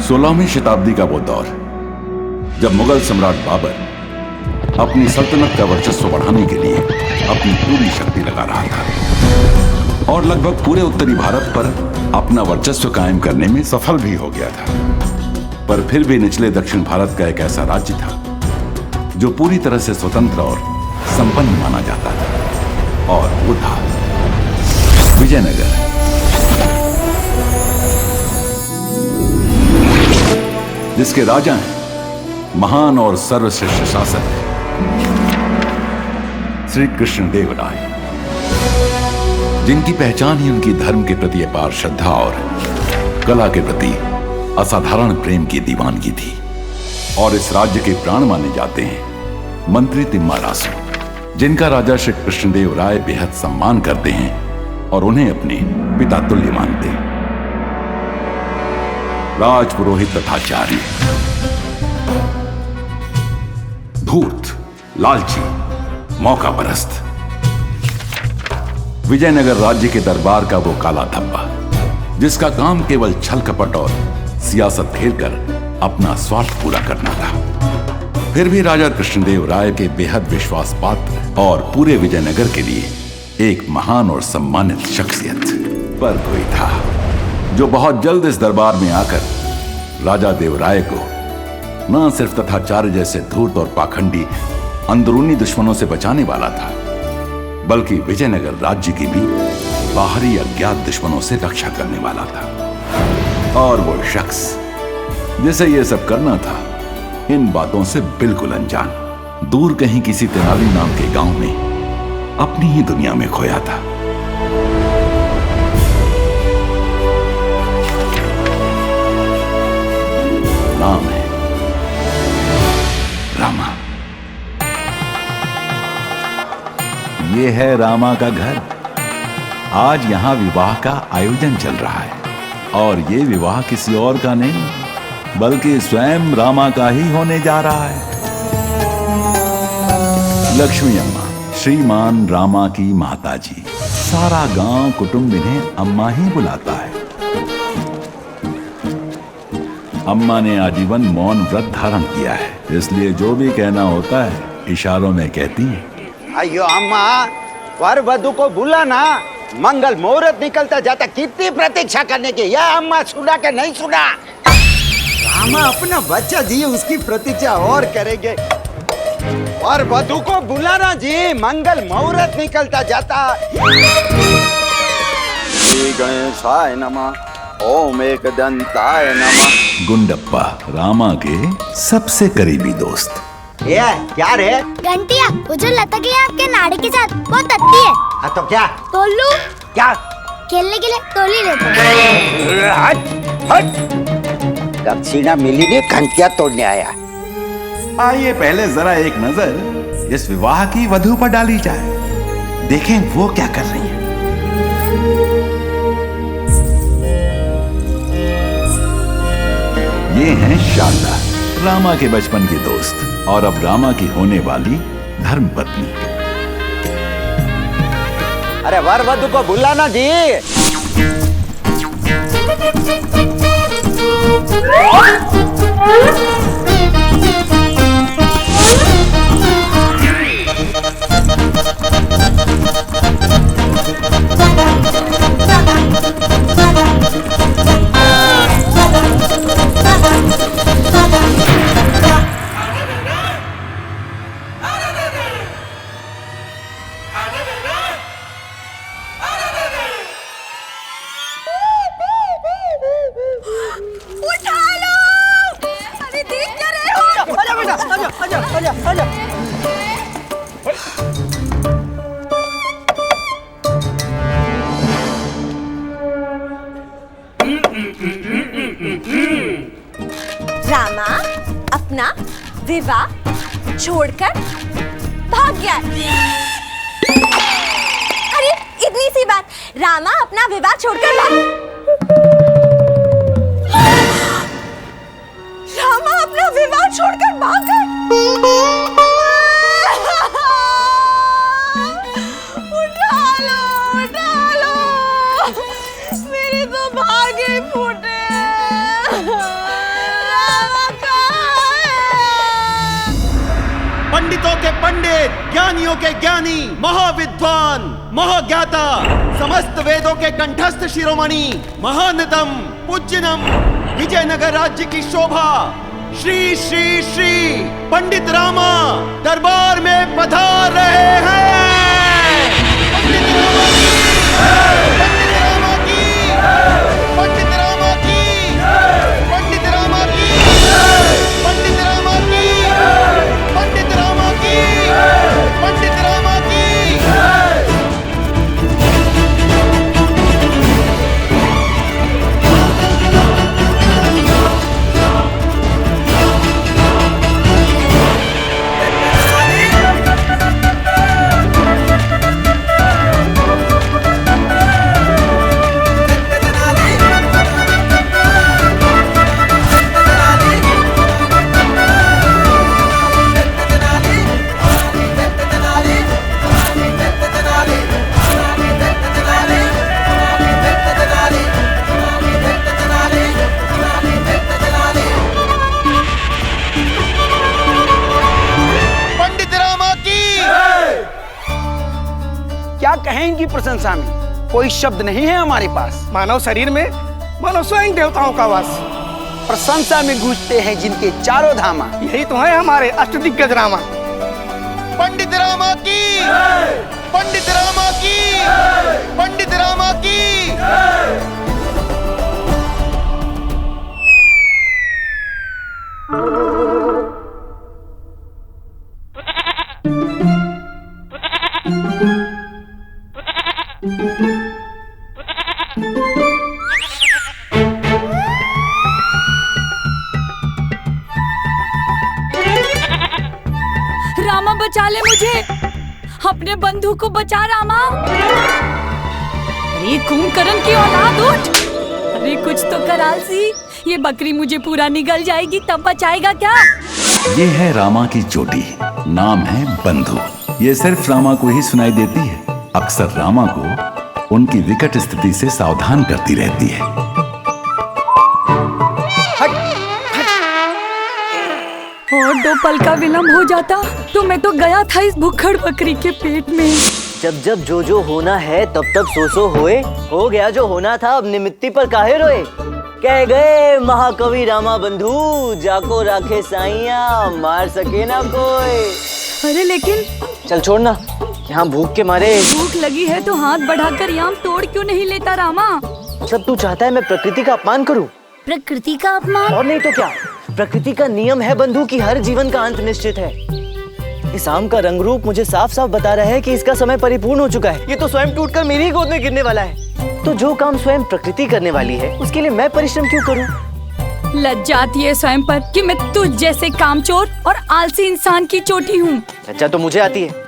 16वीं शताब्दी का वो दौर जब मुगल सम्राट बाबर अपनी सल्तनत का वर्चस्व बढ़ाने के लिए अपनी पूरी शक्ति लगा रहा था और लगभग पूरे उत्तरी भारत पर अपना वर्चस्व कायम करने में सफल भी हो गया था। पर फिर भी निचले दक्षिण भारत का एक ऐसा राज्य था जो पूरी तरह से स्वतंत्र और संपन्न माना जाता था, और वो था विजयनगर। जिसके राजा हैं महान और सर्वश्रेष्ठ शासक श्री कृष्णदेवराय, जिनकी पहचान ही उनकी धर्म के प्रति अपार श्रद्धा और कला के प्रति असाधारण प्रेम की दीवानगी थी। और इस राज्य के प्राण माने जाते हैं मंत्री तिम्मारासु, जिनका राजा श्री कृष्णदेवराय बेहद सम्मान करते हैं और उन्हें अपने पिता तुल्य मानते हैं। राजपुरोहित तथा चार्य, धूर्त, लालची, मौका परस्त, विजयनगर राज्य के दरबार का वो काला धब्बा जिसका काम केवल छल कपट और सियासत खेलकर अपना स्वार्थ पूरा करना था। फिर भी राजा कृष्णदेवराय के बेहद विश्वास पात्र और पूरे विजयनगर के लिए एक महान और सम्मानित शख्सियत पर कोई था जो बहुत जल्द इस दरबार में आकर राजा देवराय को न सिर्फ तथाचार्य जैसे धूर्त और पाखंडी अंदरूनी दुश्मनों से बचाने वाला था, बल्कि विजयनगर राज्य की भी बाहरी अज्ञात दुश्मनों से रक्षा करने वाला था। और वो शख्स जिसे ये सब करना था इन बातों से बिल्कुल अनजान, दूर कहीं किसी तेनाली नाम के गांव में अपनी ही दुनिया में खोया था। नाम है रामा। ये है रामा का घर। आज यहां विवाह का आयोजन चल रहा है और ये विवाह किसी और का नहीं बल्कि स्वयं रामा का ही होने जा रहा है। लक्ष्मी अम्मा, श्रीमान रामा की माताजी, सारा गांव कुटुंब इन्हें अम्मा ही बुलाता है। अम्मा ने आजीवन मौन व्रत धारण किया है, इसलिए जो भी कहना होता है इशारों में कहती है। अयो अम्मा, वर वधु को बुलाना, मंगल मुहूर्त निकलता जाता, कितनी प्रतीक्षा करने की। या अम्मा सुना के नहीं सुना? रामा अपना बच्चा जी, उसकी प्रतीक्षा और करेंगे। वर वधु को बुलाना जी, मंगल मुहूर्त निकलता जाता। श्री गणेशाय नमः, ओम एकदंताय नमः। गुंडप्पा रामा के सबसे करीबी दोस्त। ये क्या रे? घंटिया, वो जो लटकी है आपके नाड़े के साथ, वो तत्ती है। हाँ तो क्या? तोलू। क्या? खेलने के लिए तोली लेते। हट हट, दक्षिणा मिली नहीं, घंटिया तोड़ने आया। आइए पहले जरा एक नजर इस विवाह की वधू पर डाली जाए, देखें वो क्या कर रही है। ये हैं शारदा, रामा के बचपन की दोस्त और अब रामा की होने वाली धर्मपत्नी। अरे वर वधु को बुलाना जी। रामा अपना विवाह छोड़कर भाग गया। अरे इतनी सी बात, रामा अपना विवाह छोड़कर रामा अपना विवाह छोड़कर भाग गए। उठा लो, मेरे तो भागे फूटे। वेद ज्ञानियों के ज्ञानी, महाविद्वान, महाज्ञाता, समस्त वेदों के कंठस्थ शिरोमणि, महानतम पूज्यनम, विजयनगर राज्य की शोभा, श्री श्री श्री पंडित रामा दरबार में पधार रहे हैं। पंडित रामा की, पंडित रामा की, पंडित रामा की, पंडित रामा की, पंडित रामा की, पंडित रामा की, पंडित रामा की। क्या कहें इनकी प्रशंसा में, कोई शब्द नहीं है हमारे पास। मानव शरीर में मानो स्वयं देवताओं का वास। प्रशंसा में गूंजते हैं जिनके चारों धामा। यही तो है हमारे अष्टदिग्गज रामा। पंडित रामा की, पंडित रामा की, पंडित रामा की। रामा बचा ले मुझे, अपने बंधु को बचा रामा। अरे कुंभकर्ण की औलाद उठ, अरे कुछ तो कर आलसी, ये बकरी मुझे पूरा निगल जाएगी तब बचाएगा क्या? ये है रामा की चोटी, नाम है बंधु। ये सिर्फ रामा को ही सुनाई देती है, अक्सर रामा को उनकी विकट स्थिति से सावधान करती रहती है। और 2 पल का विलंब हो जाता तो मैं तो गया था इस भुक्खड़ बकरी के पेट में। जब जब जो होना है तब तब सो होए, हो गया जो होना था अब निमित्ती पर काहे रोए। कह गए महाकवि रामा बंधु, जाको राखे साइया मार सके ना कोई। अरे लेकिन चल छोड़ना, यहाँ भूख के मारे। भूख लगी है तो हाथ बढ़ाकर याम तोड़ क्यों नहीं लेता रामा? मतलब तू चाहता है मैं प्रकृति का अपमान करूं? प्रकृति का अपमान? और नहीं तो क्या, प्रकृति का नियम है बंधु कि हर जीवन का अंत निश्चित है। इस आम का रंग रूप मुझे साफ साफ बता रहा है कि इसका समय परिपूर्ण हो चुका है। ये तो स्वयं टूटकर मेरी ही गोद में गिरने वाला है। तो जो काम स्वयं प्रकृति करने वाली है उसके लिए मैं परिश्रम क्यों करूं? लज्जा आती है स्वयं पर कि मैं तुझ जैसे कामचोर और आलसी इंसान की चोटी हूँ। लज्जा तो मुझे आती है।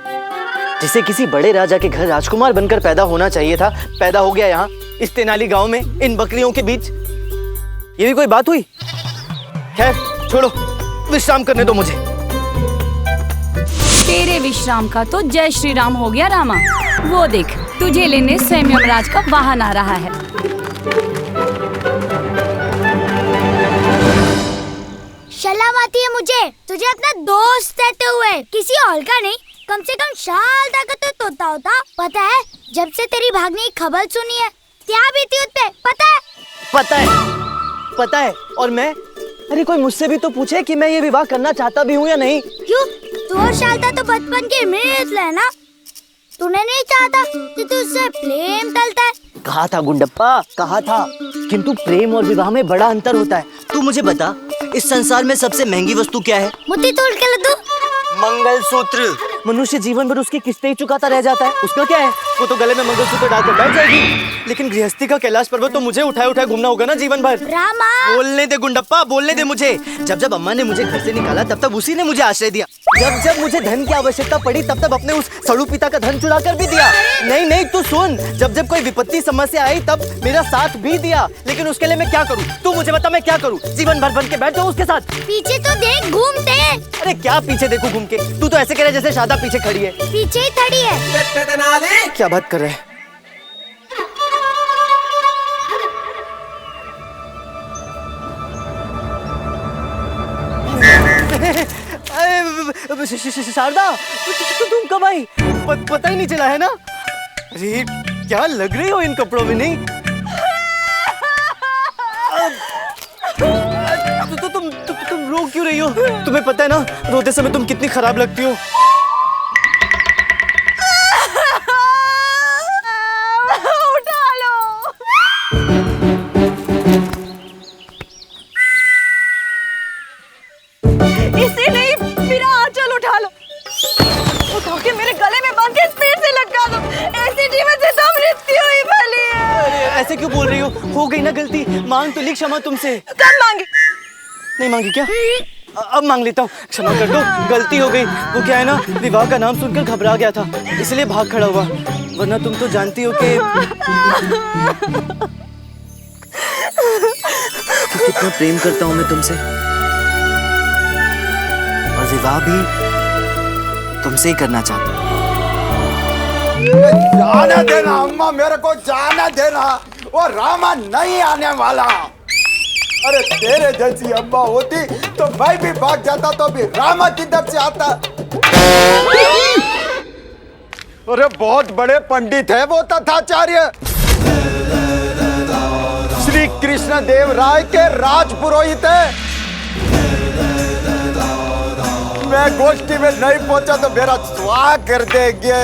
जिसे किसी बड़े राजा के घर राजकुमार बनकर पैदा होना चाहिए था, पैदा हो गया यहाँ इस तेनाली गांव में इन बकरियों के बीच। ये भी कोई बात हुई? खैर छोड़ो, विश्राम करने दो मुझे। तेरे विश्राम का तो जय श्री राम हो गया रामा। वो देख तुझे लेने स्वयं यमराज का वाहन आ रहा है। शर्म आती है मुझे तुझे अपना दोस्त कहते हुए, किसी और का नहीं। कम से कम शाल ताकत तो तोता होता। पता है जब से तेरी भागने की खबर सुनी है क्या बीती उस पे, पता है? पता है, पता है। और मैं, अरे कोई मुझसे भी तो पूछे कि मैं ये विवाह करना चाहता भी हूँ या नहीं। क्यों? तू और शालता तो बचपन के मित्र है ना। तूने नहीं चाहता कि तुझसे प्रेम टलता है? कहा था गुंडप्पा, कहा था। किंतु प्रेम और विवाह में बड़ा अंतर होता है। तू मुझे बता, इस संसार में सबसे महंगी वस्तु क्या है? मुट्ठी तोड़ के लड्डू। मंगलसूत्र। मनुष्य जीवन भर उसकी किस्तें ही चुकाता रह जाता है। उसका क्या है, वो तो गले में मंगलसूत्र डालकर बैठ जाएगी। लेकिन गृहस्थी का कैलाश पर्वत तो मुझे उठाए उठाए घूमना होगा ना जीवन भर। रामा बोलने दे गुंडप्पा, बोलने दे मुझे। जब जब अम्मा ने मुझे घर से निकाला तब तब उसी ने मुझे आश्रय दिया। जब जब मुझे धन की आवश्यकता पड़ी तब तब अपने उस सड़ू पिता का धन चुरा कर भी दिया। नहीं नहीं तू सुन, जब जब कोई विपत्ति समस्या आई तब मेरा साथ भी दिया। लेकिन उसके लिए मैं क्या करूं? तू मुझे बता मैं क्या करूं? जीवन भर बन के बैठ जाऊं उसके साथ? पीछे तो देख, घूमते। अरे क्या पीछे देखूं घूम के? तू तो ऐसे कह रहा है जैसे शादा पीछे खड़ी है। पीछे ही खड़ी है। क्या बात कर रहे हैं? शारदा, तुम कब आई? पता ही नहीं चला है ना? अरे क्या लग रही हो इन कपड़ों में? नहीं तुम रो क्यों रही हो? तुम्हें पता है ना रोते समय तुम कितनी खराब लगती हो। उठा लो। इसे नहीं, मेरा आंचल उठा लो, उठा के मेरे गले में बांध के स्पीड से लटका दो। एसिडी में से तो मृत्यु ही भली है। अरे ऐसे क्यों बोल रही हो गई ना गलती, मांग तो ली क्षमा तुमसे। कब मांगी? नहीं मांगी क्या? अब मांग लेता हूँ, क्षमा कर दो, गलती हो गई। वो क्या है ना, विवाह का नाम सुनकर घबरा गया था, इसलिए भाग खड़ा हुआ, वरना तुम तो जानती हो कि कितना प्रेम करता हूँ मैं तुमसे, और विवाह भी तुमसे ही करना चाहता हूँ। जाने देना अम्मा, मेरे को जाने देना, वो रामा नहीं आने वाला। अरे तेरे जैसी अम्मा होती तो मैं भी भाग जाता, तो भी रामा किधर से आता? अरे बहुत बड़े पंडित है वो तथाचार्य, श्री कृष्ण देव राय के राज पुरोहित है। मैं गोष्ठी में नहीं पहुंचा तो मेरा स्वागत कर देंगे।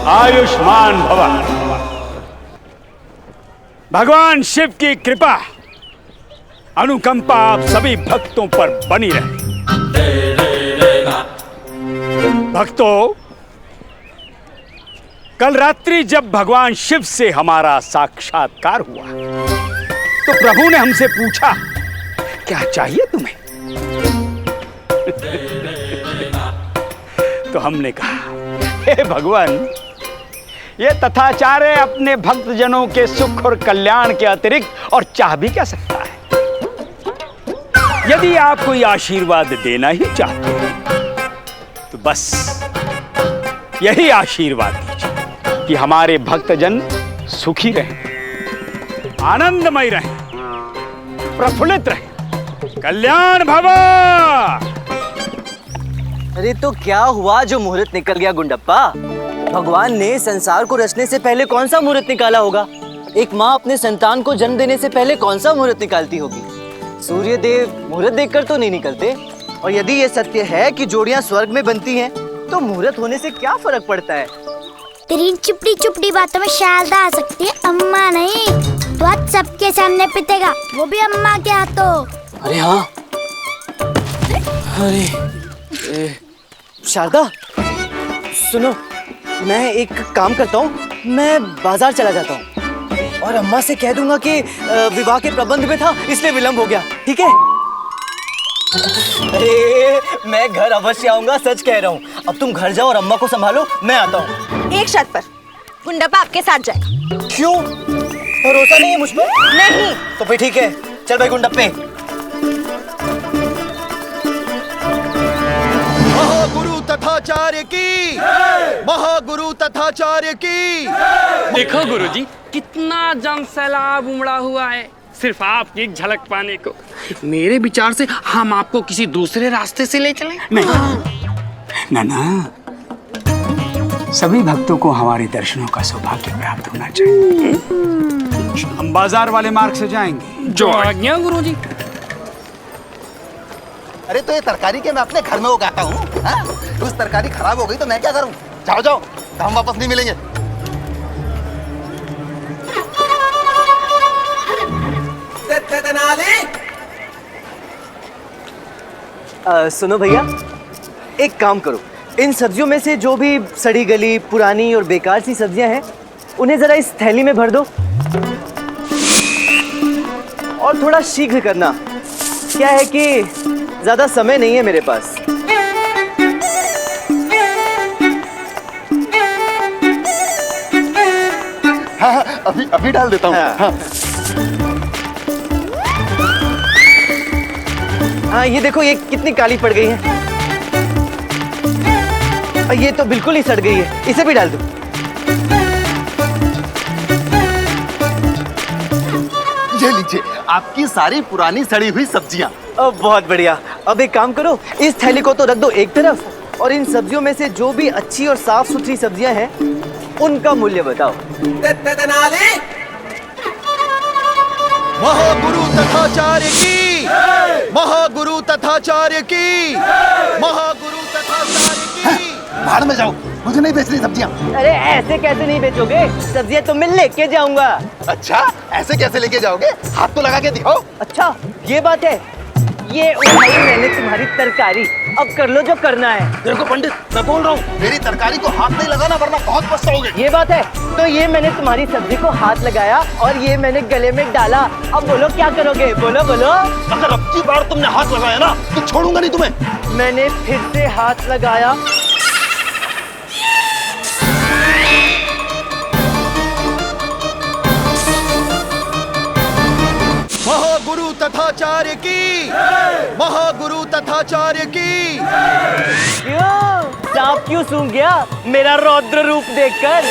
आयुष्मान भव। भगवान शिव की कृपा अनुकंपा आप सभी भक्तों पर बनी रहे। भक्तों, कल रात्रि जब भगवान शिव से हमारा साक्षात्कार हुआ तो प्रभु ने हमसे पूछा, क्या चाहिए तुम्हें? तो हमने कहा, हे भगवान, ये तथाचार्य अपने भक्तजनों के सुख और कल्याण के अतिरिक्त और चाह भी क्या सकता है। यदि आप कोई आशीर्वाद देना ही चाहते हैं तो बस यही आशीर्वाद दीजिए कि हमारे भक्तजन सुखी रहें, आनंदमय रहें, प्रफुल्लित रहें, कल्याण भवा। अरे तो क्या हुआ जो मुहूर्त निकल गया गुंडप्पा? भगवान ने संसार को रचने से पहले कौन सा मुहूर्त निकाला होगा? एक माँ अपने संतान को जन्म देने से पहले कौन सा मुहूर्त निकालती होगी? सूर्य देव मुहूर्त देखकर तो नहीं निकलते। और यदि ये सत्य है कि जोड़ियां स्वर्ग में बनती हैं, तो मुहूर्त होने से क्या फर्क पड़ता है? तेरी चुपड़ी चुपड़ी बातों में शारदा आ सकती है, अम्मा नहीं। तो आज सबके सामने पिटेगा, वो भी अम्मा के हाथों। अरे हाँ, अरे शारदा सुनो, मैं एक काम करता हूँ, मैं बाजार चला जाता हूँ और अम्मा से कह दूंगा कि विवाह के प्रबंध में था इसलिए विलंब हो गया, ठीक है? अरे मैं घर अवश्य आऊंगा, सच कह रहा हूँ। अब तुम घर जाओ और अम्मा को संभालो, मैं आता हूँ। एक शर्त पर, गुंडप्पा आपके साथ जाएगा। क्यों? भरोसा नहीं है मुझ पर? नहीं। तो फिर ठीक है, चल भाई गुंडप्पे। महागुरु तथाचार्य की, महागुरु तथाचार्य की। देखो गुरुजी, कितना जन सैलाब उमड़ा हुआ है सिर्फ आपकी एक झलक पाने को। मेरे विचार से हम आपको किसी दूसरे रास्ते से ले चलें। नहीं ना, सभी भक्तों को हमारे दर्शनों का सौभाग्य प्राप्त होना चाहिए। हम बाजार वाले मार्ग से जाएंगे। जो आज्ञा गुरुजी। अरे तो ये तरकारी के मैं अपने घर में उगाता हूँ, उस तरकारी खराब हो गई तो मैं क्या करूँ? जाओ जाओ, हम वापस नहीं मिलेंगे। सुनो भैया, एक काम करो, इन सब्जियों में से जो भी सड़ी गली, पुरानी और बेकार सी सब्जियां हैं, उन्हें जरा इस थैली में भर दो और थोड़ा शीघ्र करना। क्या है कि ज्यादा समय नहीं है मेरे पास। अभी अभी डाल देता हूँ। हाँ। हाँ ये देखो, ये कितनी काली पड़ गई है। ये तो बिल्कुल ही सड़ गई है, इसे भी डाल दो। ये लीजिए आपकी सारी पुरानी सड़ी हुई सब्जियाँ। बहुत बढ़िया। अब एक काम करो, इस थैली को तो रख दो एक तरफ और इन सब्जियों में से जो भी अच्छी और साफ सुथरी सब्जियां हैं उनका मूल्य बताओ। महागुरु तथाचार्य की, महागुरु तथाचार्य की, महागुरु तथाचार्य की। बाहर में जाओ, मुझे नहीं बेचनी सब्जियाँ। अरे ऐसे कैसे नहीं बेचोगे? सब्जियां तो मैं लेके जाऊंगा। अच्छा ऐसे कैसे लेके जाओगे? हाथ तो लगा के दिखाओ। अच्छा ये बात है। ये उठाई मैंने तुम्हारी तरकारी, अब कर लो जो करना है। देखो पंडित, मैं बोल रहा हूँ मेरी तरकारी को हाथ नहीं लगाना वरना बहुत पछताओगे। ये बात है। तो ये मैंने तुम्हारी सब्जी को हाथ लगाया और ये मैंने गले में डाला। अब बोलो क्या करोगे? बोलो बोलो। अगर अब की बार तुमने हाथ लगाया ना तो छोड़ूंगा नहीं तुम्हें। मैंने फिर से हाथ लगाया। महागुरु तथाचार्य की, महागुरु तथाचार्य की। क्यों सांप क्यों सूंघ गया मेरा रौद्र रूप देखकर?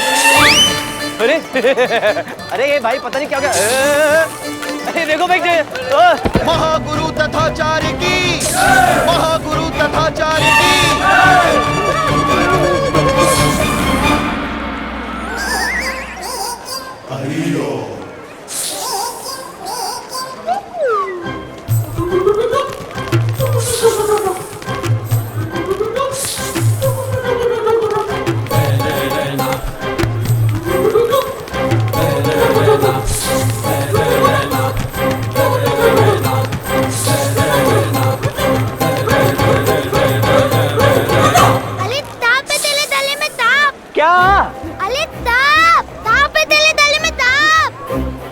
अरे अरे ये भाई पता नहीं क्या हो गया। अरे देखो भाई। महागुरु तथाचार्य की, महागुरु तथाचार्य की।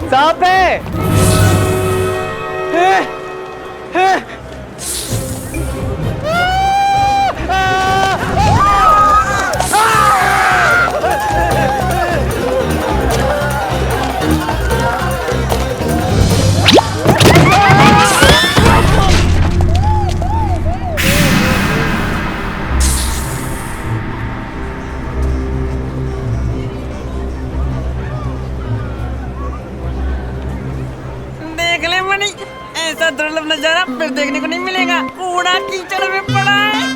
सांप है। ऐसा दुर्लभ नजारा फिर देखने को नहीं मिलेगा। कूड़ा कीचड़ में पड़ा है।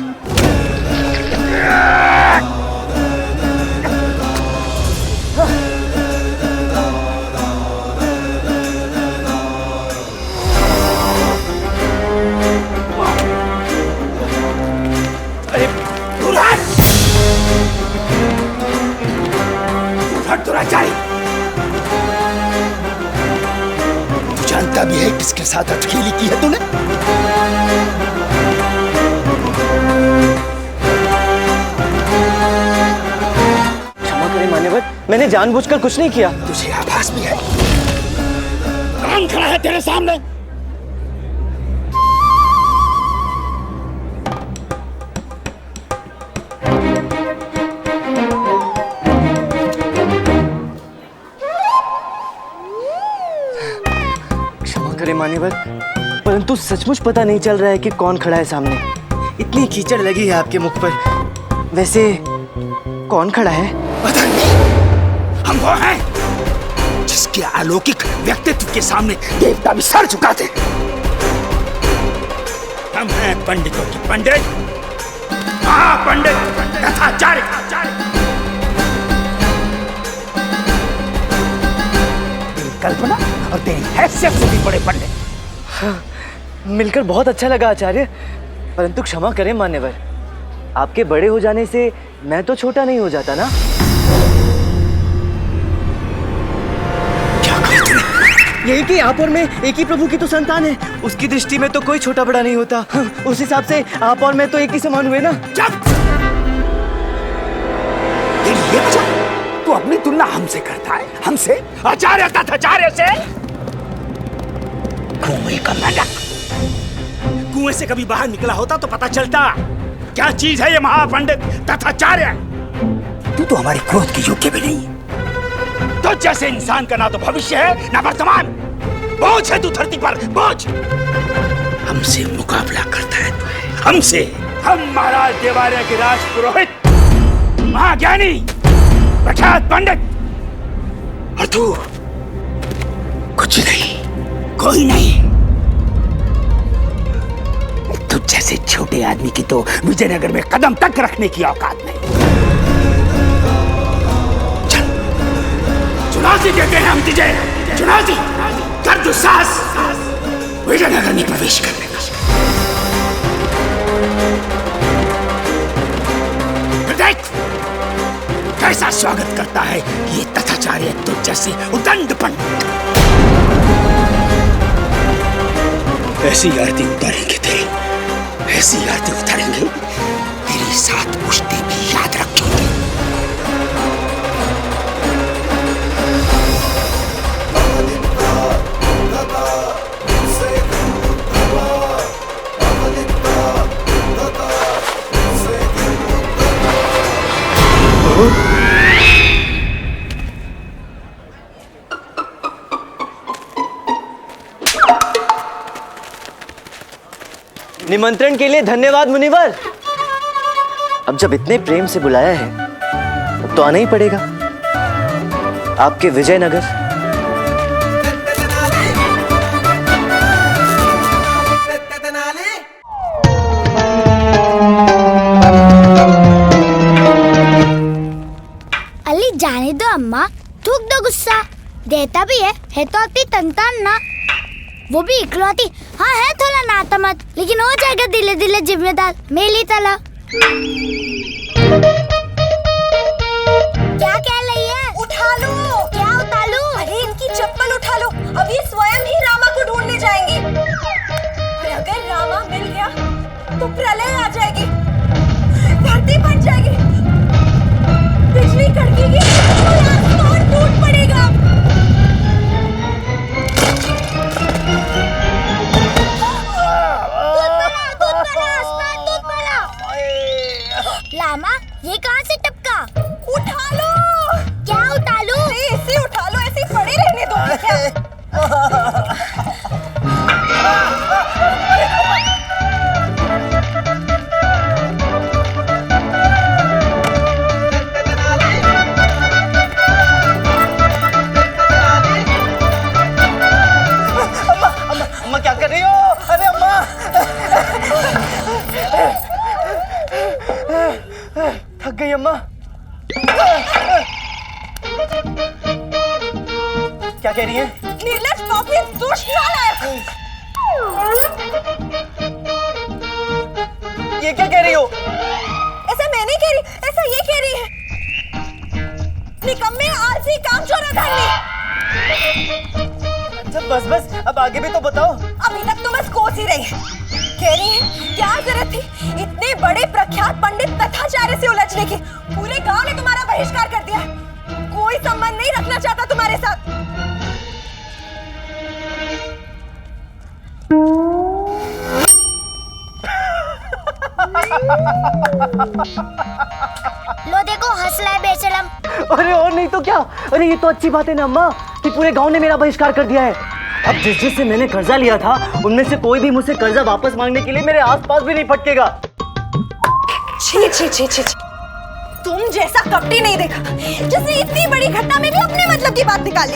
दुराचारी जानता भी है किसके साथ अटखेली की है तूने? क्षमा करें मान्यवर, मैंने जानबूझकर कुछ नहीं किया। तुझे आभास भी है? कौन खड़ा है तेरे सामने? मान्यवर, परंतु सचमुच पता नहीं चल रहा है कि कौन खड़ा है सामने। इतनी कीचड़ लगी है आपके मुख पर। वैसे कौन खड़ा है? पता नहीं। हम वो हैं जिसके अलौकिक व्यक्तित्व के सामने देवता भी सर झुकाते। हम हैं पंडितों के पंडित, महापंडित तथाचार्य। कल्पना और तेरी हैसियत से भी बड़े पंडित। हाँ, मिलकर बहुत अच्छा लगा आचार्य, परंतु क्षमा करें मान्यवर, आपके बड़े हो जाने से मैं तो छोटा नहीं हो जाता ना। क्या कहा तूने? यही कि आप और मैं एक ही प्रभु की तो संतान है। उसकी दृष्टि में तो कोई छोटा बड़ा नहीं होता। उस हिसाब से आप और मैं तो एक ही समान हुए ना। तू अपनी तुलना हमसे करता है? हमसे? आचार्य तथाचार्य से? कुएं का मेंढक। कुएं से कभी बाहर निकला होता तो पता चलता क्या चीज है ये महापंडित तथाचार्य। तू तो हमारे क्रोध के योग्य भी नहीं। तो जैसे इंसान का ना तो भविष्य है ना वर्तमान। बोझ है तू धरती पर, बोझ। हमसे मुकाबला करता है तू, हमसे। हम महाराज देवालय के राज पुरोहित, महाज्ञानी, प्रख्यात पंडित, और तू कुछ नहीं, कोई नहीं। तुझ जैसे छोटे आदमी की तो विजयनगर में कदम तक रखने की औकात नहीं। चल, चुनौती देते हैं हम तुझे, चुनौती। कर दुस्साहस विजयनगर में प्रवेश करने का। देख कैसा स्वागत करता है ये तथाचार्य तुझ जैसे उदंड पंडित। ऐसी आरती उतारेंगे तेरी, ऐसी आरती उतारेंगे तेरी 7 पुश्तें भी याद रखेंगे। निमंत्रण के लिए धन्यवाद मुनिवर। अब जब इतने प्रेम से बुलाया है तब तो आना ही पड़ेगा। आपके विजयनगर। अली जाने दो अम्मा, थूक दो गुस्सा। देता भी है तो अति तंतान ना, वो भी इकलौती। हाँ है थोड़ा नाता मत, लेकिन हो जाएगा दिले दिले जिम्मेदार मेली तला। क्या कह रही है? उठा लो। क्या उठा लूं? अरे इनकी चप्पल उठा लो, अभी स्वयं ही रामा को ढूंढने जाएंगी। और अगर रामा मिल गया तो प्रलय आ जाएगी, धरती फट जाएगी, बिजली कड़केगी और आसमान टूट पड़ेगा। लामा ये कहाँ से टपका? उठा लो। क्या उठा लूं? ऐसे उठा लो, ऐसे पड़े रहने दो क्या? अम्मा क्या कर रही हो? अरे अम्मा, थक गई अम्मा। क्या कह रही है? निर्लज पापी दुष्ट नालायक। ये क्या कह रही हो? ऐसा मैं नहीं कह रही, ऐसा ये कह रही है। निकम्मे, आलसी, कामचोर, अधर्मी। अच्छा बस बस, अब आगे भी तो बताओ। अभी तक तो बस कोस ही रही है। कह रही है क्या जरूरत थी इतने बड़े प्रख्यात पंडित तथाचार्य से उलझने की? पूरे गांव ने तुम्हारा बहिष्कार कर दिया, कोई संबंध नहीं रखना चाहता तुम्हारे साथ। लो देखो हंस रहा है बेशरम। अरे और नहीं तो क्या। अरे ये तो अच्छी बात है ना अम्मा कि पूरे गांव ने मेरा बहिष्कार कर दिया है। अब जिससे मैंने कर्जा लिया था उनमें से कोई भी मुझसे कर्जा वापस मांगने के लिए मेरे आसपास भी नहीं फटकेगा। छी छी छी छी, तुम जैसा कपटी नहीं देखा जिसने इतनी बड़ी घटना में भी अपने मतलब की बात निकाली।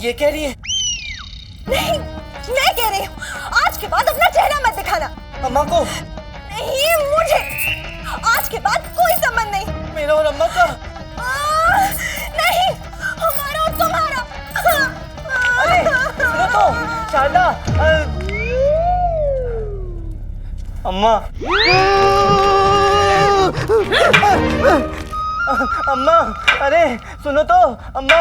ये कह रही है? नहीं, मैं कह रही हूँ आज के बाद अपना चेहरा मत दिखाना। अम्मा को? नहीं, मुझे। आज के बाद कोई संबंध नहीं मेरा और अम्मा का। नहीं, हमारा और तुम्हारा। अरे सुनो तो शारदा। अम्मा, अम्मा, अरे सुनो तो अम्मा।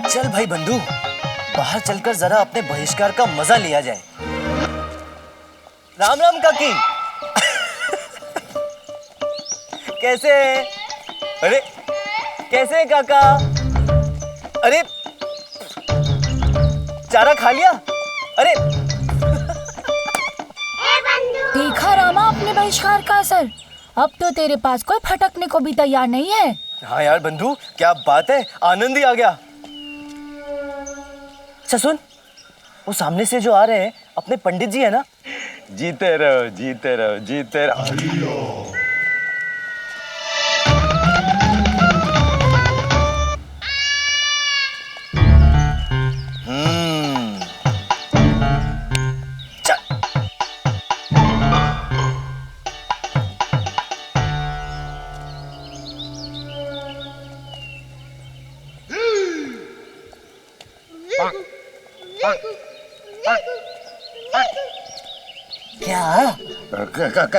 चल भाई बंधु, बाहर चलकर जरा अपने बहिष्कार का मजा लिया जाए। राम राम काकी। कैसे हैं? अरे कैसे हैं काका? अरे चारा खा लिया? अरे देखा रामा अपने बहिष्कार का असर। अब तो तेरे पास कोई फटकने को भी तैयार नहीं है। हाँ यार बंधु, क्या बात है, आनंद ही आ गया। अच्छा सुन, वो सामने से जो आ रहे हैं अपने पंडित जी है ना? जीते रहो जीते रहो जीते रहो।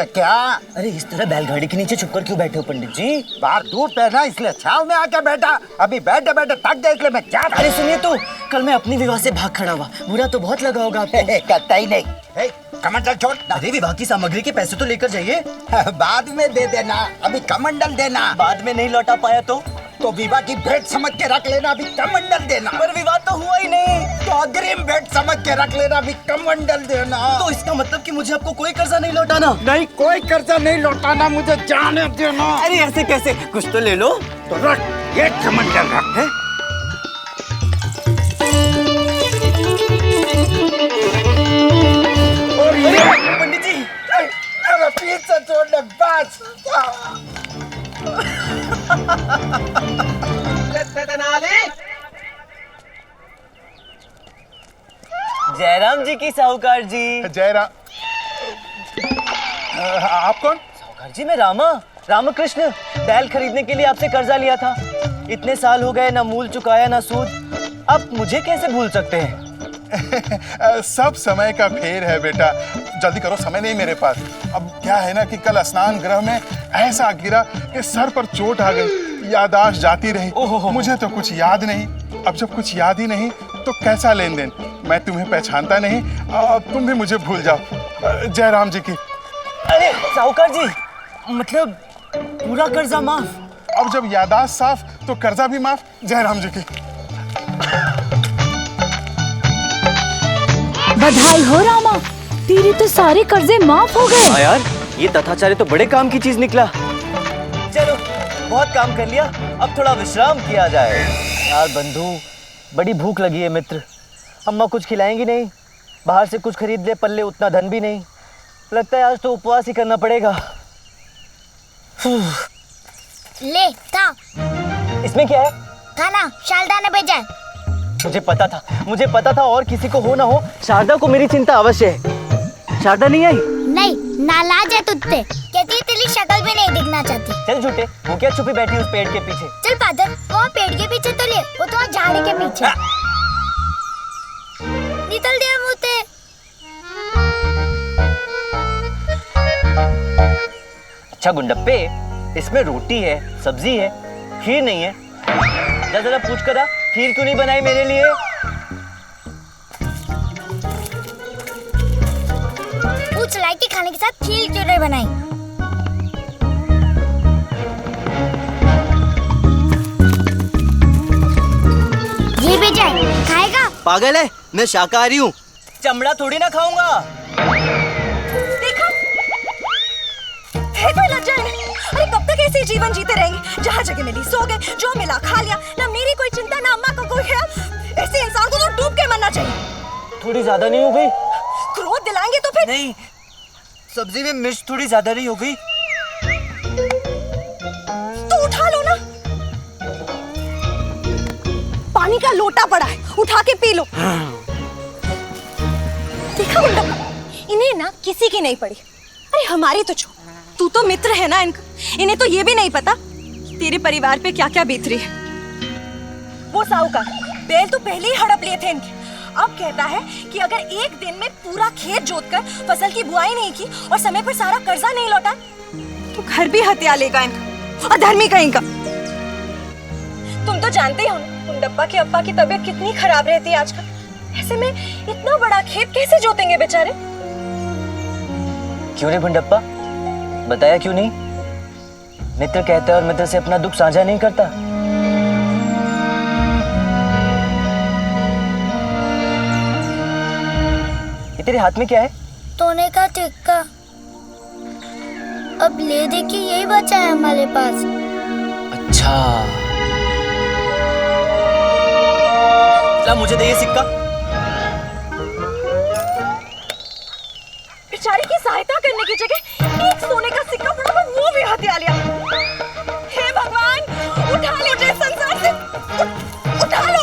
क्या? अरे इस तरह बैलगाड़ी के नीचे छुपकर क्यों बैठे हो पंडित जी? बाहर धूप है ना, इसलिए छाव में आके बैठा। अभी बैठे बैठे थक गए इसलिए मैं क्या। अरे सुनिए तो, कल मैं अपनी विवाह से भाग खड़ा हुआ, बुरा तो बहुत लगा होगा आपको। करता ही नहीं। कमंडल छोड़। अरे विवाह की सामग्री के पैसे तो लेकर जाइए। बाद में दे देना, अभी कमंडल देना। बाद में नहीं लौटा पाया तो विवाह की भेंट समझ के रख लेना, अभी कमंडल देना। पर विवाह तो हुआ ही नहीं। तो अग्रिम भेंट समझ के रख लेना, अभी कमंडल देना। तो इसका मतलब कि मुझे आपको कोई कर्जा नहीं लौटाना? नहीं, कोई कर्जा नहीं लौटाना, मुझे जाने देना। अरे ऐसे कैसे, कुछ तो ले लो। तो रख, ये कमंडल रख। है और ये पंडित जी, अरे पीछे छोड़ने बस। जयराम जी की साहूकार जी। जयराम, आप कौन? साहूकार जी मैं रामकृष्ण, बैल खरीदने के लिए आपसे कर्जा लिया था। इतने साल हो गए, ना मूल चुकाया ना सूद। आप मुझे कैसे भूल सकते हैं? सब समय का फेर है बेटा, जल्दी करो, समय नहीं मेरे पास। अब क्या है ना कि कल स्नान गृह में ऐसा गिरा कि सर पर चोट आ गई, याददाश्त जाती रही। मुझे तो कुछ याद नहीं। अब जब कुछ याद ही नहीं तो कैसा लेन देन? मैं तुम्हें पहचानता नहीं, तुम भी मुझे भूल जाओ। जयराम जी की। अरे साहूकार जी, मतलब पूरा कर्जा माफ? अब जब याददाश्त साफ तो कर्जा भी माफ। जयराम जी की। बधाई हो रामा, तेरे तो सारे कर्जे माफ हो गए। हाँ यार, ये तथाचार्य तो बड़े काम की चीज निकला। चलो बहुत काम कर लिया, अब थोड़ा विश्राम किया जाए। यार बंधु, बड़ी भूख लगी है मित्र। अम्मा कुछ खिलाएंगी नहीं, बाहर से कुछ खरीद ले पल्ले उतना धन भी नहीं। लगता है आज तो उपवास ही करना पड़ेगा। ले था। इसमें क्या है? खाना शारदा ने भेजा है। मुझे पता था और किसी को हो ना हो, शारदा को मेरी चिंता अवश्य है। शारदा नहीं आई? नहीं, नालाज है तुझसे। कहती है तेरी शक्ल भी नहीं दिखना चाहती। चल झूठे, वो क्या छुपी बैठी उस पेड़ के पीछे? चल पादर, वो पेड़ के पीछे तो ले, वो तो झाड़ी के पीछे। निकल दिया मुझे। अच्छा गुंडप्पे, इसमें रोटी है, सब्जी है, खीर नहीं है। जरा पूछ कर आ, खीर क्यों नहीं बनाई मेरे लिए? पूछ लाई कि खाने के साथ खीर क्यों नहीं बनाई। ये भी जाए, खाएगा? पागल है, मैं शाकाहारी हूँ, चमड़ा थोड़ी ना खाऊंगा। देखा? है कोई लज्जा नहीं? अरे कब तक ऐसे जीवन जीते रहेंगे? जहाँ जगह मिली सो गए, जो मिला खा लिया, ना मेरी कोई चिंता ना अम्मा का कोई ख्याल। ऐसे इंसान को तो डूब के मरना चाहिए। थोड़ी ज्यादा नहीं हो गई? क्रोध दिलाएंगे तो फिर? नहीं, सब्जी में मिर्च थोड़ी ज्यादा नहीं हो गई? तो उठा लो ना, पानी का लोटा पड़ा है, उठा के पी लो। देखा गुंडप्पा, इन्हें ना किसी की नहीं पड़ी। अरे हमारी तो छोड़, तू तो मित्र है ना इनका, इन्हें तो ये भी नहीं पता तेरे परिवार पे क्या क्या बीत रही है। वो साहूकार बैल तो पहले ही हड़प लिए थे इनके। अब कहता है कि अगर एक दिन में पूरा खेत जोतकर फसल की बुआई नहीं की और समय पर सारा कर्जा नहीं लौटा तो घर भी हत्या लेगा इनका, अधर्मी कहीं का। तुम तो जानते ही हो गुंडप्पा के अप्पा की तबीयत कितनी खराब रहती है आजकल। ऐसे में इतना बड़ा खेत कैसे जोतेंगे बेचारे? क्यों रे गुंडप्पा, बताया क्यों नहीं? मित्र कहता है और मित्र से अपना दुख साझा नहीं करता। ये तेरे हाथ में क्या है? सोने का सिक्का। अब ले दे के यही बचा है हमारे पास। अच्छा, ला मुझे दे ये सिक्का। बेचारी की सहायता करने की जगह एक सोने का सिक्का पड़ा और वो भी हत्या लिया। हे भगवान, उठा लो मुझे इस संसार से, उठा लो।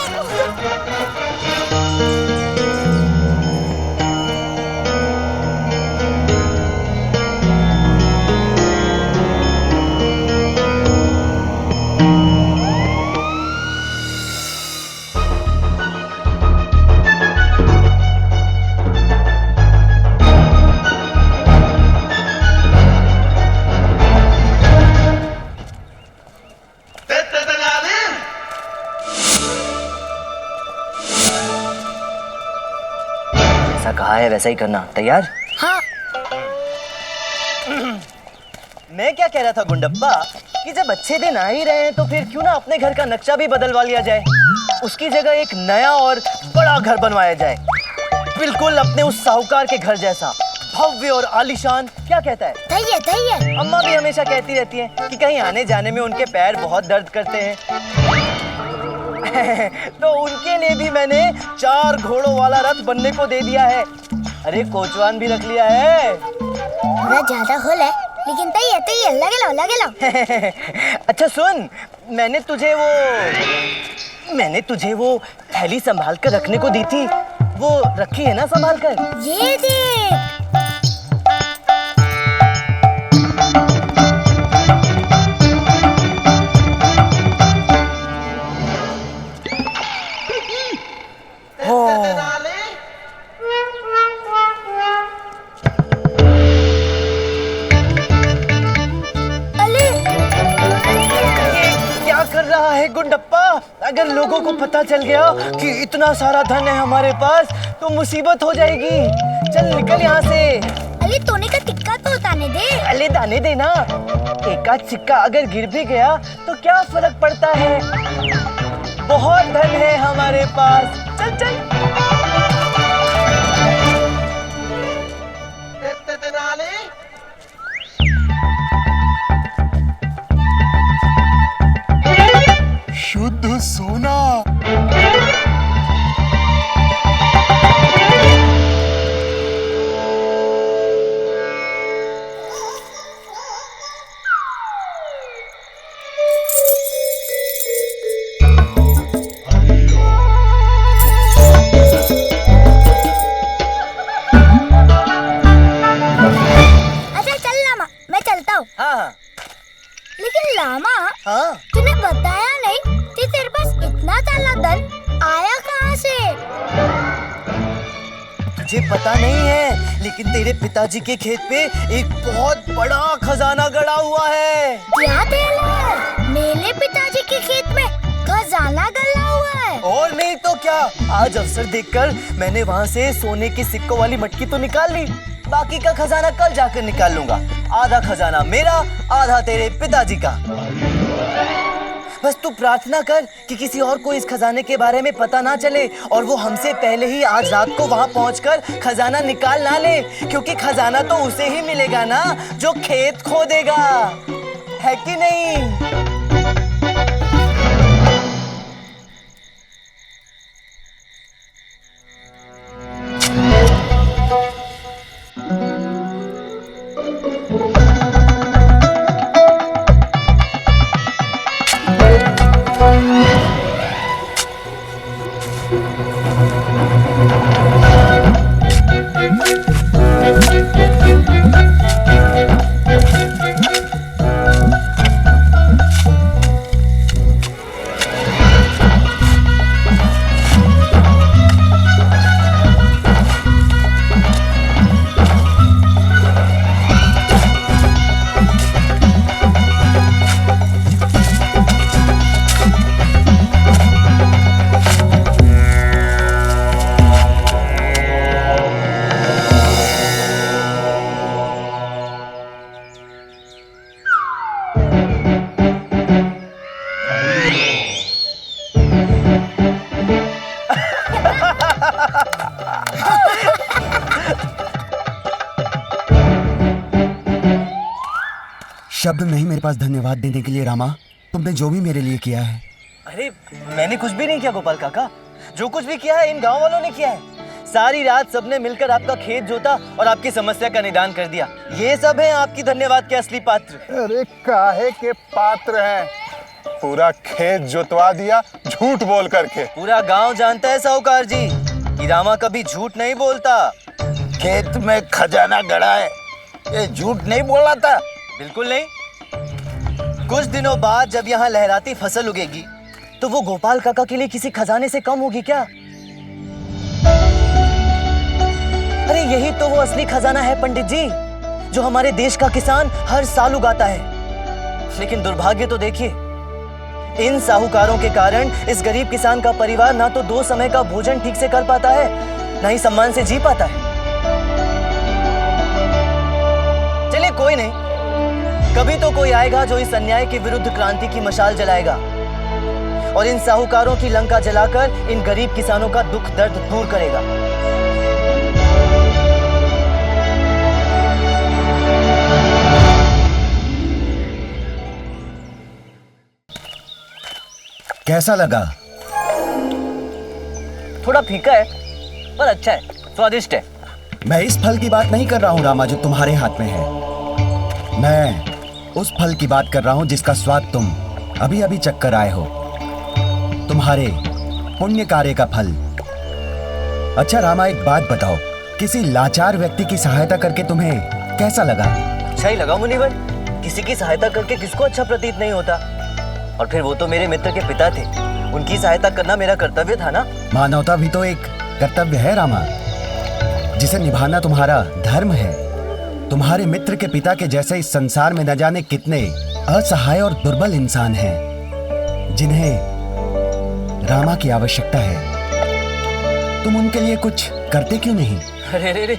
कहा है वैसा ही करना। तैयार? हाँ। मैं क्या कह रहा था गुंडप्पा कि जब अच्छे दिन आ ही रहे हैं तो फिर क्यों ना अपने घर का नक्शा भी बदलवा लिया जाए। उसकी जगह एक नया और बड़ा घर बनवाया जाए, बिल्कुल अपने उस साहूकार के घर जैसा, भव्य और आलीशान। क्या कहता है? सही है। अम्मा भी हमेशा कहती रहती है कि कहीं आने जाने में उनके पैर बहुत दर्द करते हैं। तो उनके लिए भी मैंने 4 घोड़ों वाला रथ बनने को दे दिया है। अरे कोचवान भी रख लिया है। थोड़ा ज्यादा होल है लेकिन तैयार लगे लो। अच्छा सुन, मैंने तुझे वो थैली संभाल कर रखने को दी थी, वो रखी है ना संभाल कर? ये देख। गुंडप्पा, अगर लोगों को पता चल गया कि इतना सारा धन है हमारे पास तो मुसीबत हो जाएगी। चल निकल यहाँ से। अरे सोने का सिक्का तो दाने दे। अरे दाने देना, एक आध सिक्का अगर गिर भी गया तो क्या फर्क पड़ता है, बहुत धन है हमारे पास। चल चल। शुद्ध सोना। अच्छा चल लामा, मैं चलता हूँ। हाँ। लेकिन लामा, हाँ? तूने बताया नहीं कि तेरे पास इतना सारा धन आया कहाँ से? तुझे पता नहीं है, लेकिन तेरे पिताजी के खेत पे एक बहुत बड़ा खजाना गड़ा हुआ है। क्या तेल है? मेरे पिताजी के खेत में खजाना गड़ा हुआ है? और नहीं तो क्या, आज अवसर देखकर मैंने वहाँ से सोने की सिक्कों वाली मटकी तो निकाल ली, बाकी का खजाना कल जाकर निकाल लूंगा। आधा खजाना मेरा, आधा तेरे पिताजी का। बस तू प्रार्थना कर कि किसी और को इस खजाने के बारे में पता ना चले और वो हमसे पहले ही आज रात को वहाँ पहुँचकर खजाना निकाल ना ले, क्योंकि खजाना तो उसे ही मिलेगा ना जो खेत खोदेगा, है कि नहीं? शब्द नहीं मेरे पास धन्यवाद देने के लिए रामा। तुमने जो भी मेरे लिए किया है। अरे मैंने कुछ भी नहीं किया गोपाल काका। जो कुछ भी किया है इन गांव वालों ने किया है। सारी रात सबने मिलकर आपका खेत जोता और आपकी समस्या का निदान कर दिया। ये सब हैं आपकी धन्यवाद के असली पात्र। अरे काहे के पात्र हैं? पूरा खेत जोतवा दिया झूठ बोल करके। पूरा गांव जानता है साहूकार जी कि रामा कभी झूठ नहीं बोलता। खेत में खजाना गड़ा है, ये झूठ नहीं बोला था। बिल्कुल नहीं। कुछ दिनों बाद जब यहाँ लहराती फसल उगेगी तो वो गोपाल काका के लिए किसी खजाने से कम होगी क्या? अरे यही तो वो असली खजाना है पंडित जी, जो हमारे देश का किसान हर साल उगाता है। लेकिन दुर्भाग्य तो देखिए, इन साहूकारों के कारण इस गरीब किसान का परिवार ना तो 2 समय का भोजन ठीक से कर पाता है, ना ही सम्मान से जी पाता है। चलिए कोई नहीं, कभी तो कोई आएगा जो इस अन्याय के विरुद्ध क्रांति की मशाल जलाएगा और इन साहूकारों की लंका जलाकर इन गरीब किसानों का दुख दर्द दूर करेगा। कैसा लगा? थोड़ा फीका है पर अच्छा है, स्वादिष्ट है। मैं इस फल की बात नहीं कर रहा हूँ रामा जो तुम्हारे हाथ में है। मैं उस फल की बात कर रहा हूँ जिसका स्वाद तुम अभी अभी चख कर आए हो। तुम्हारे पुण्य कार्य का फल। अच्छा रामा, एक बात बताओ, किसी लाचार व्यक्ति की सहायता करके तुम्हें कैसा लगा? अच्छा ही लगा मुनिवर। किसी की सहायता करके किसको अच्छा प्रतीत नहीं होता। और फिर वो तो मेरे मित्र के पिता थे, उनकी सहायता करना मेरा कर्तव्य था ना। मानवता भी तो एक कर्तव्य है रामा, जिसे निभाना तुम्हारा धर्म है। तुम्हारे मित्र के पिता के जैसे इस संसार में न जाने कितने असहाय और दुर्बल इंसान हैं, जिन्हें रामा की आवश्यकता है। तुम उनके लिए कुछ करते क्यों नहीं? अरे रे रे,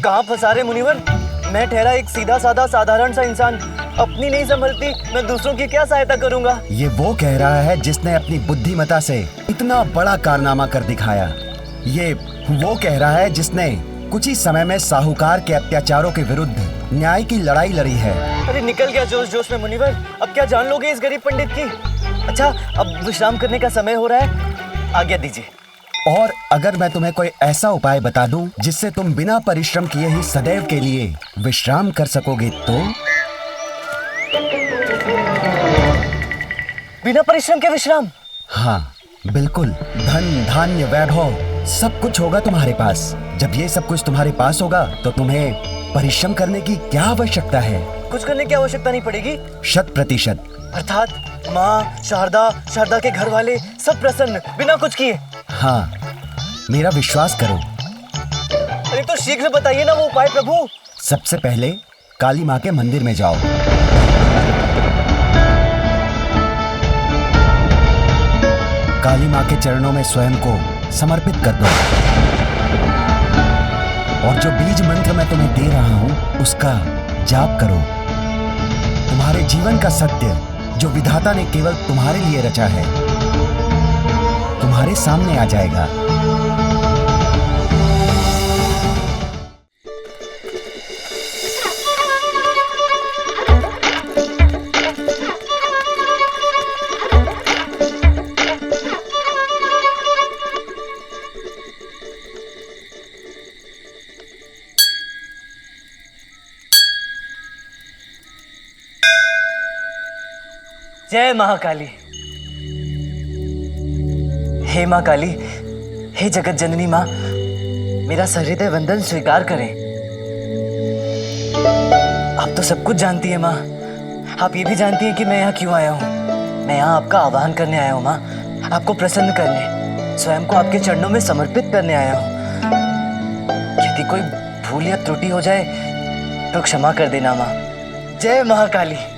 कहाँ फंसा रहे मुनिवर? मैं ठहरा एक सीधा साधा साधारण सा इंसान, अपनी नहीं संभलती मैं दूसरों की क्या सहायता करूंगा? ये वो कह रहा है जिसने अपनी बुद्धिमता से इतना बड़ा कारनामा कर दिखाया। ये वो कह रहा है जिसने कुछ ही समय में साहूकार के अत्याचारों के विरुद्ध न्याय की लड़ाई लड़ी है। अरे निकल गया जोश जोश में मुनिवर। अब क्या जान लोगे इस गरीब पंडित की? अच्छा, अब विश्राम करने का समय हो रहा है, आज्ञा दीजिए। और अगर मैं तुम्हें कोई ऐसा उपाय बता दूं जिससे तुम बिना परिश्रम किए ही सदैव के लिए विश्राम कर सकोगे तो? बिना परिश्रम के विश्राम? हाँ बिल्कुल। धन धान्य वैभव सब कुछ होगा तुम्हारे पास। जब ये सब कुछ तुम्हारे पास होगा तो तुम्हें परिश्रम करने की क्या आवश्यकता है? कुछ करने की आवश्यकता नहीं पड़ेगी। 100%। अर्थात माँ, शारदा के घर वाले सब प्रसन्न बिना कुछ किए? हाँ, मेरा विश्वास करो। अरे तो शीघ्र बताइए ना वो उपाय प्रभु। सबसे पहले काली माँ के मंदिर में जाओ। काली माँ के चरणों में स्वयं को समर्पित कर दो और जो बीज मंत्र मैं तुम्हें दे रहा हूँ उसका जाप करो। तुम्हारे जीवन का सत्य जो विधाता ने केवल तुम्हारे लिए रचा है तुम्हारे सामने आ जाएगा। जय महाकाली। हे माँ काली, हे जगत जननी माँ, मेरा सहृदय वंदन स्वीकार करें। आप तो सब कुछ जानती है माँ। आप ये भी जानती है कि मैं यहाँ क्यों आया हूँ। मैं यहाँ आपका आह्वान करने आया हूँ माँ, आपको प्रसन्न करने, स्वयं को आपके चरणों में समर्पित करने आया हूँ। यदि कोई भूल या त्रुटि हो जाए तो क्षमा कर देना माँ। जय महाकाली।